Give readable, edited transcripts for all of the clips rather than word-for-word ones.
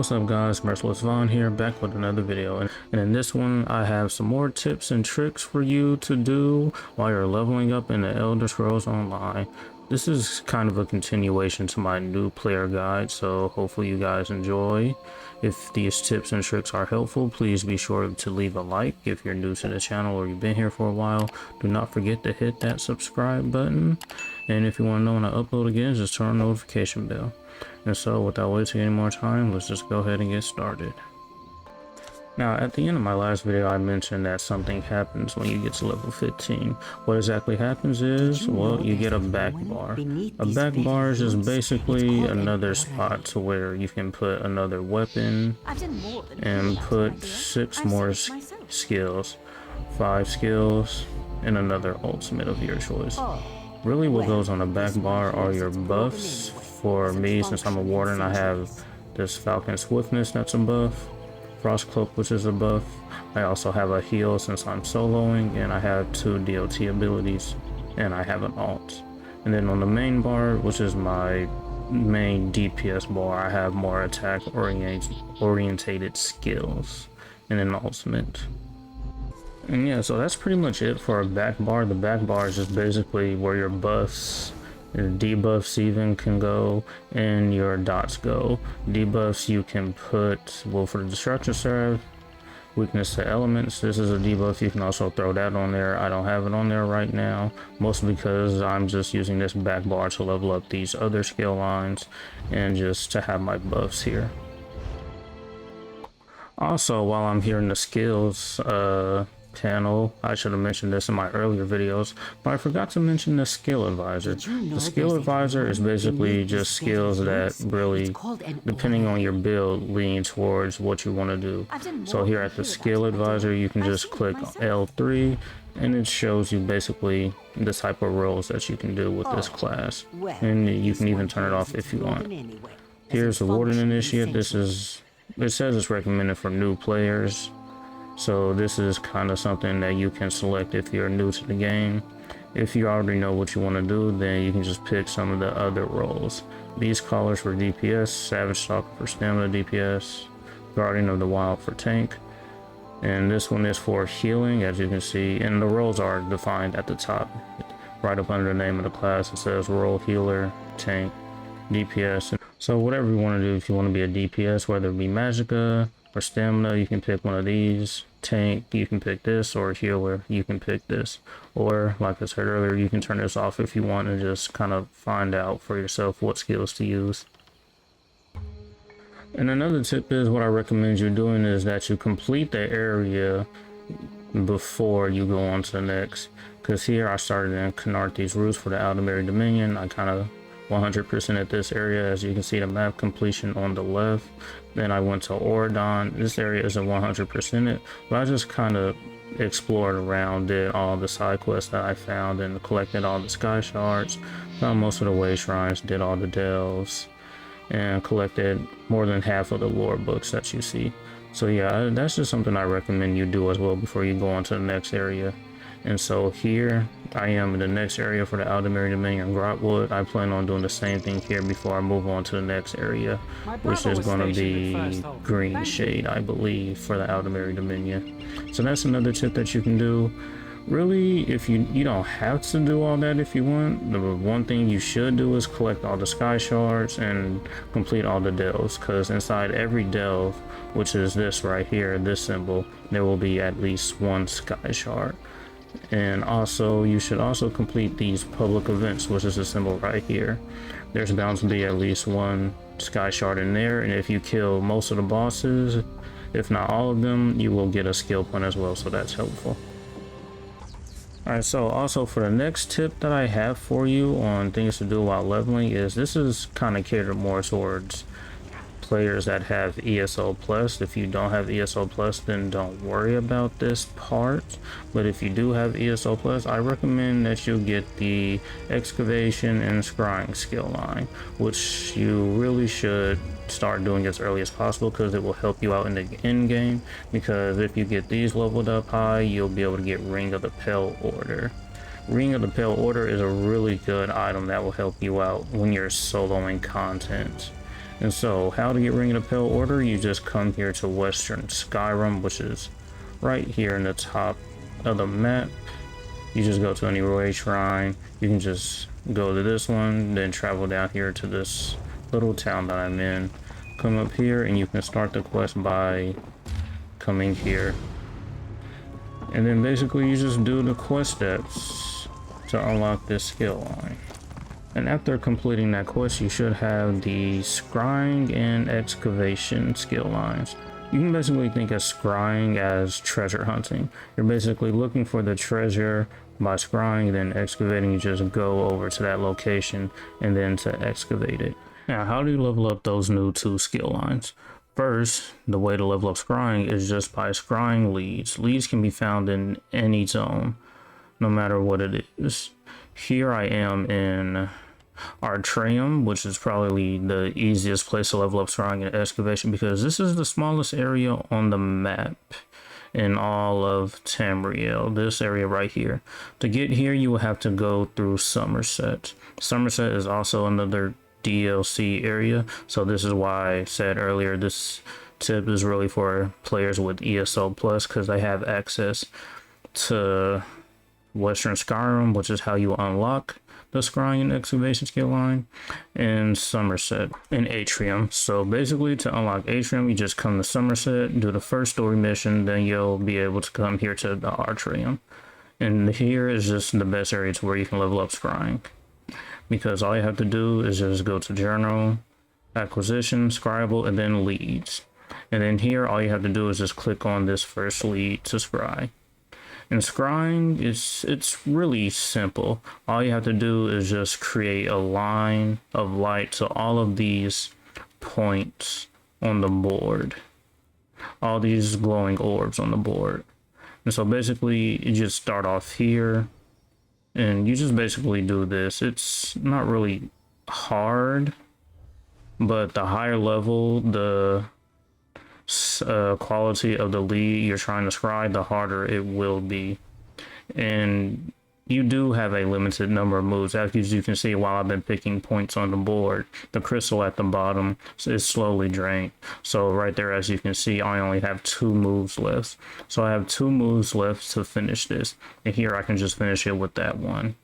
What's up guys, Merciless Vaughn here, back with another video, and in this one I have some more tips and tricks for you to do while you're leveling up in the Elder Scrolls Online. This is kind of a continuation to my new player guide, so hopefully you guys enjoy. If these tips and tricks are helpful, please be sure to leave a like. If you're new to the channel or you've been here for a while, do not forget to hit that subscribe button. And if you want to know when I upload again, just turn on the notification bell. And so without wasting any more time, let's just go ahead and get started. Now, at the end of my last video, I mentioned that something happens when you get to level 15. What exactly happens is, well, you get a back bar. A back bar is just basically another spot to where you can put another weapon and put 6 more skills, 5 skills, and another ultimate of your choice. Really what goes on the back bar are your buffs. For me, since I'm a warden, I have this Falcon Swiftness that's a buff, Frost Cloak which is a buff. I also have a heal since I'm soloing, and I have 2 DOT abilities, and I have an alt. And then on the main bar, which is my main DPS bar, I have more attack orientated skills and an ultimate. And yeah, so that's pretty much it for a back bar. The back bar is just basically where your buffs, your debuffs even can go, and your dots go. Debuffs you can put, well, for the destruction serve, weakness to elements, this is a debuff. You can also throw that on there. I don't have it on there right now, mostly because I'm just using this back bar to level up these other skill lines and just to have my buffs here. Also, while I'm here in the skills panel, I should have mentioned this in my earlier videos, but I forgot to mention the skill advisor. The skill advisor is basically just skills that really, depending on your build, lean towards what you want to do. So here at the skill advisor, you can just click L3 and it shows you basically the type of roles that you can do with this class, and you can even turn it off if you want. Here's the Warden Initiate. It says it's recommended for new players. So this is kind of something that you can select if you're new to the game. If you already know what you want to do, then you can just pick some of the other roles. Beast Callers for DPS, Savage Stalker for stamina DPS, Guardian of the Wild for tank. And this one is for healing, as you can see, and the roles are defined at the top. Right up under the name of the class, it says role healer, tank, DPS. So whatever you want to do, if you want to be a DPS, whether it be Magicka or stamina, you can pick one of these. Tank, you can pick this, or healer, you can pick this. Or like I said earlier, you can turn this off if you want and just kind of find out for yourself what skills to use. And another tip is, what I recommend you doing is that you complete the area before you go on to the next. Because here I started in Khenarthi's Roost for the Aldmeri Dominion. I kind of 100% at this area, as you can see the map completion on the left. Then I went to Auradon. This area isn't 100% it, but I just kind of explored around, did all the side quests that I found, and collected all the sky shards, found most of the way shrines, did all the delves, and collected more than half of the lore books that you see. So yeah, that's just something I recommend you do as well before you go on to the next area. And so here I am in the next area for the Aldmeri Dominion Grotwood. I plan on doing the same thing here before I move on to the next area, which is going to be Green Shade, I believe, for the Aldmeri Dominion. So that's another tip that you can do. Really, if you don't have to do all that if you want. The one thing you should do is collect all the sky shards and complete all the delves, because inside every delve, which is this right here, this symbol, there will be at least 1 sky shard. And also, you should also complete these public events, which is a symbol right here. There's bound to be at least 1 sky shard in there, and if you kill most of the bosses, if not all of them, you will get a skill point as well, so that's helpful. Alright, so also for the next tip that I have for you on things to do while leveling is, this is kind of catered more towards players that have ESO Plus. If you don't have ESO Plus, then don't worry about this part. But if you do have ESO Plus, I recommend that you get the Excavation and Scrying skill line, which you really should start doing as early as possible, because it will help you out in the end game. Because if you get these leveled up high, you'll be able to get Ring of the Pale Order. Ring of the Pale Order is a really good item that will help you out when you're soloing content. And so how to get Ring of the Pale Order, you just come here to Western Skyrim, which is right here in the top of the map. You just go to any Roy Shrine. You can just go to this one, then travel down here to this little town that I'm in. Come up here and you can start the quest by coming here. And then basically you just do the quest steps to unlock this skill line. And after completing that quest, you should have the scrying and excavation skill lines. You can basically think of scrying as treasure hunting. You're basically looking for the treasure by scrying, then excavating, you just go over to that location and then to excavate it. Now, how do you level up those new 2 skill lines? First, the way to level up scrying is just by scrying leads. Leads can be found in any zone, no matter what it is. Here I am in Artreum, which is probably the easiest place to level up scrying and excavation because this is the smallest area on the map in all of Tamriel, this area right here. To get here, you will have to go through Somerset. Somerset is also another DLC area, so this is why I said earlier this tip is really for players with ESO Plus because they have access to Western Skyrim, which is how you unlock the scrying and excavation skill line, and Somerset and Atrium. So basically to unlock Atrium, you just come to Somerset, do the first story mission, then you'll be able to come here to the Artrium. And here is just the best area to where you can level up scrying, because all you have to do is just go to Journal, Acquisition, Scribble, and then Leads. And then here all you have to do is just click on this first lead to scry. And scrying, it's really simple. All you have to do is just create a line of light to all of these points on the board. All these glowing orbs on the board. And so basically you just start off here and you just basically do this. It's not really hard, but the higher level, the quality of the lead you're trying to scry, the harder it will be. And you do have a limited number of moves. As you can see, while I've been picking points on the board, the crystal at the bottom is slowly drained. So right there, as you can see, I only have 2 moves left. So I have 2 moves left to finish this. And here I can just finish it with that one.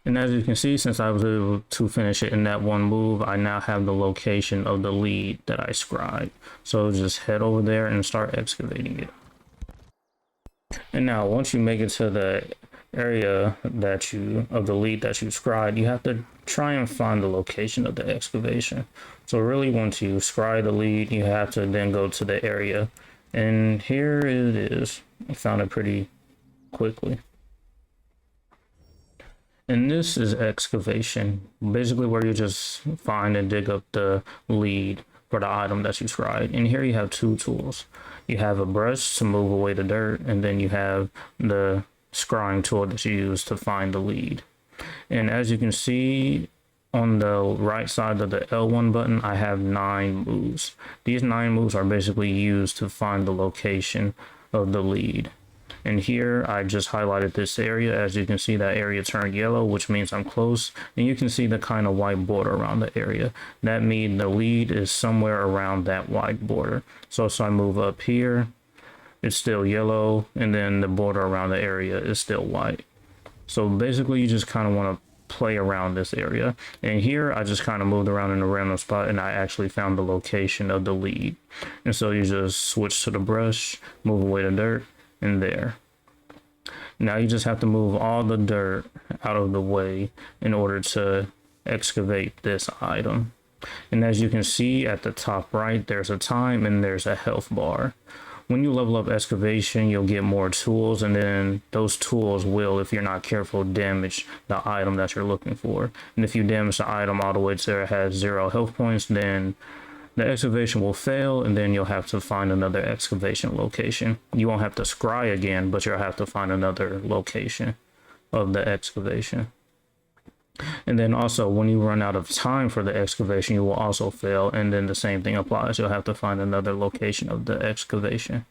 And as you can see, since I was able to finish it in that one move, I now have the location of the lead that I scribed. So just head over there and start excavating it. And now once you make it to the area of the lead that you scribed, you have to try and find the location of the excavation. So really, once you scribe the lead, you have to then go to the area. And here it is. I found it pretty quickly. And this is excavation, basically where you just find and dig up the lead for the item that you scribed. And here you have 2 tools. You have a brush to move away the dirt, and then you have the scrying tool that you use to find the lead. And as you can see on the right side of the L1 button, I have 9 moves. These 9 moves are basically used to find the location of the lead. And here I just highlighted this area. As you can see, that area turned yellow, which means I'm close. And you can see the kind of white border around the area. That means the lead is somewhere around that white border. So I move up here, it's still yellow, and then the border around the area is still white. So basically you just kind of want to play around this area. And here I just kind of moved around in a random spot and I actually found the location of the lead. And so you just switch to the brush, move away the dirt, and there. Now you just have to move all the dirt out of the way in order to excavate this item. And as you can see at the top right, there's a time and there's a health bar. When you level up excavation, you'll get more tools, and then those tools will, if you're not careful, damage the item that you're looking for. And if you damage the item all the way to where it has 0 health points, then the excavation will fail, and then you'll have to find another excavation location. You won't have to scry again, but you'll have to find another location of the excavation. And then also, when you run out of time for the excavation, you will also fail, and then the same thing applies. You'll have to find another location of the excavation.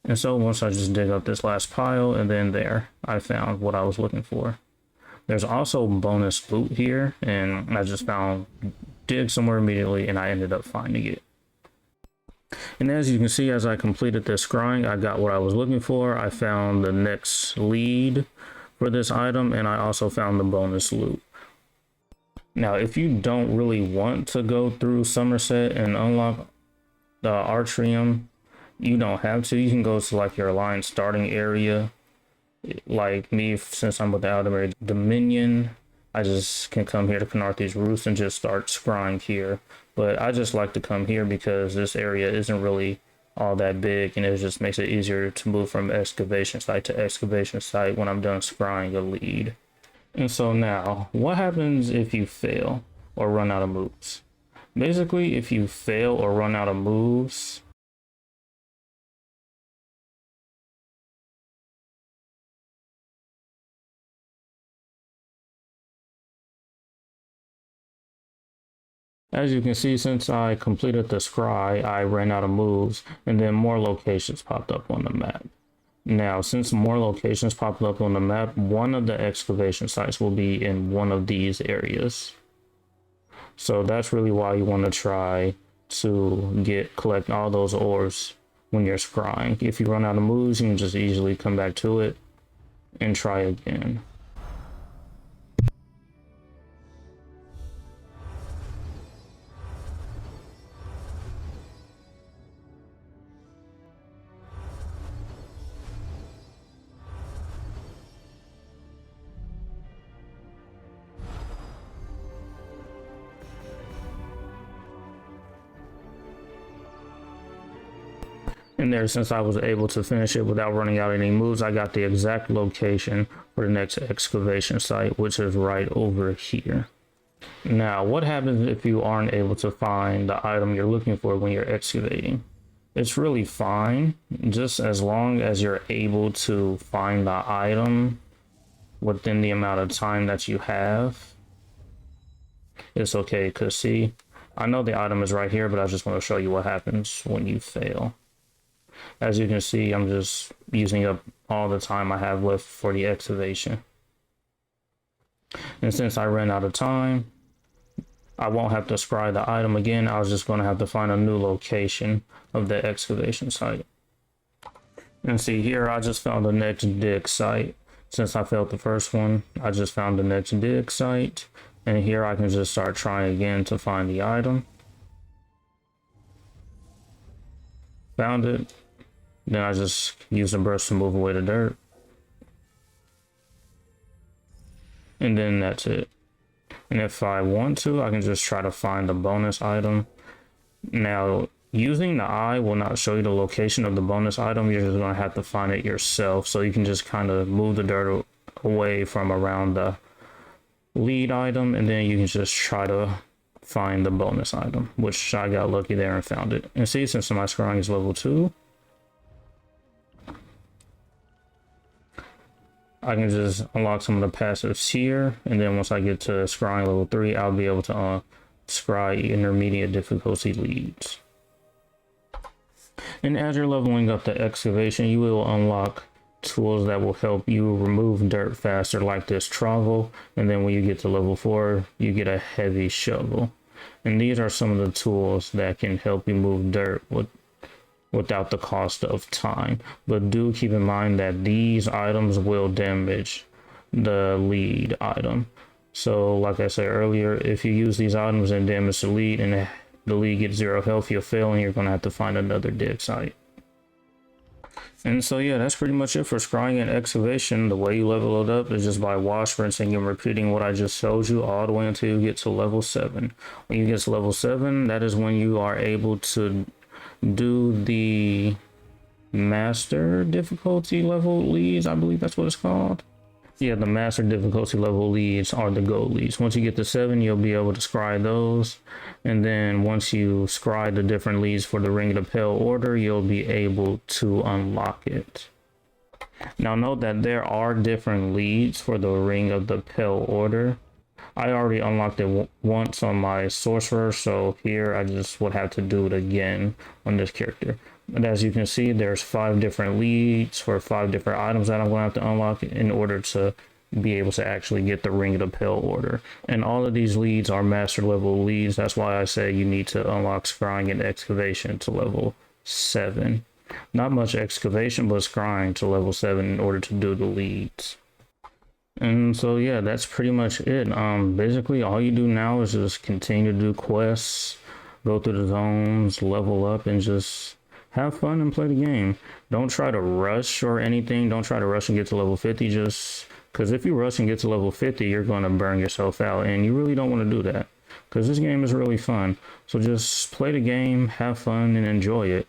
And so once I just dig up this last pile, and then there, I found what I was looking for. There's also bonus loot here, and I just found dig somewhere immediately, and I ended up finding it. And as you can see, as I completed this scrying, I got what I was looking for. I found the next lead for this item, and I also found the bonus loot. Now, if you don't really want to go through Somerset and unlock the Atrium, you don't have to. You can go to like your alliance starting area. Like me, since I'm with the Aldemir Dominion, I just can come here to Khenarthi's Roost and just start scrying here. But I just like to come here because this area isn't really all that big, and it just makes it easier to move from excavation site to excavation site when I'm done scrying a lead. And so now, what happens if you fail or run out of moves? Basically, if you fail or run out of moves, as you can see, since I completed the scry, I ran out of moves, and then more locations popped up on the map. Now, since more locations popped up on the map, one of the excavation sites will be in one of these areas. So that's really why you want to try to collect all those ores when you're scrying. If you run out of moves, you can just easily come back to it and try again. And there, since I was able to finish it without running out any moves, I got the exact location for the next excavation site, which is right over here. Now, what happens if you aren't able to find the item you're looking for when you're excavating? It's really fine, just as long as you're able to find the item within the amount of time that you have. It's okay, because see, I know the item is right here, but I just want to show you what happens when you fail. As you can see, I'm just using up all the time I have left for the excavation. And since I ran out of time, I won't have to scry the item again. I was just going to have to find a new location of the excavation site. And see here, I just found the next dig site. Since I failed the first one, I just found the next dig site. And here I can just start trying again to find the item. Found it. Then I just use the brush to move away the dirt. And then that's it. And if I want to, I can just try to find the bonus item. Now, using the eye will not show you the location of the bonus item. You're just going to have to find it yourself. So you can just kind of move the dirt away from around the lead item, and then you can just try to find the bonus item, which I got lucky there and found it. And see, since my scrying is level 2, I can just unlock some of the passives here, and then once I get to scrying level 3, I'll be able to scry intermediate difficulty leads. And as you're leveling up the excavation, you will unlock tools that will help you remove dirt faster, like this trowel. And then when you get to level 4, you get a heavy shovel. And these are some of the tools that can help you move dirt without the cost of time. But do keep in mind that these items will damage the lead item. So like I said earlier, if you use these items and damage the lead and the lead gets 0 health, you'll fail and you're going to have to find another dig site. And so yeah, that's pretty much it for scrying and excavation. The way you level it up is just by wash, rinsing, and repeating what I just showed you all the way until you get to level 7. When you get to level 7, that is when you are able to do the master difficulty level leads. I believe that's what it's called. Yeah, the master difficulty level leads are the gold leads. Once you get to 7, you'll be able to scry those. And then once you scry the different leads for the Ring of the Pale Order, you'll be able to unlock it. Now note that there are different leads for the Ring of the Pale Order. I already unlocked it once on my sorcerer, so here I just would have to do it again on this character. And as you can see, there's 5 different leads for 5 different items that I'm going to have to unlock in order to be able to actually get the Ring of the Pale Order. And all of these leads are master level leads. That's why I say you need to unlock scrying and excavation to level 7. Not much excavation, but scrying to level 7 in order to do the leads. And so yeah, that's pretty much it. Basically all you do now is just continue to do quests, go through the zones, level up, and just have fun and play the game. Don't try to rush or anything. Don't try to rush and get to level 50, just because if you rush and get to level 50, you're going to burn yourself out, and you really don't want to do that, because this game is really fun. So just play the game, have fun, and enjoy it.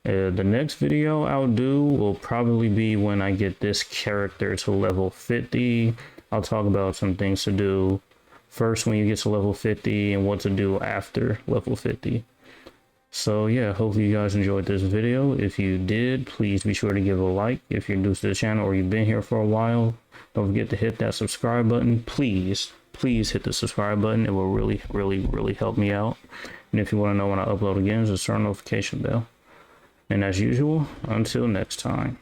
The next video I'll do will probably be when I get this character to level 50. I'll talk about some things to do first when you get to level 50 and what to do after level 50. So yeah, hopefully you guys enjoyed this video. If you did, please be sure to give a like. If you're new to the channel or you've been here for a while, don't forget to hit that subscribe button. Please hit the subscribe button. It will really help me out. And if you want to know when I upload again, just turn on the notification bell. And as usual, until next time.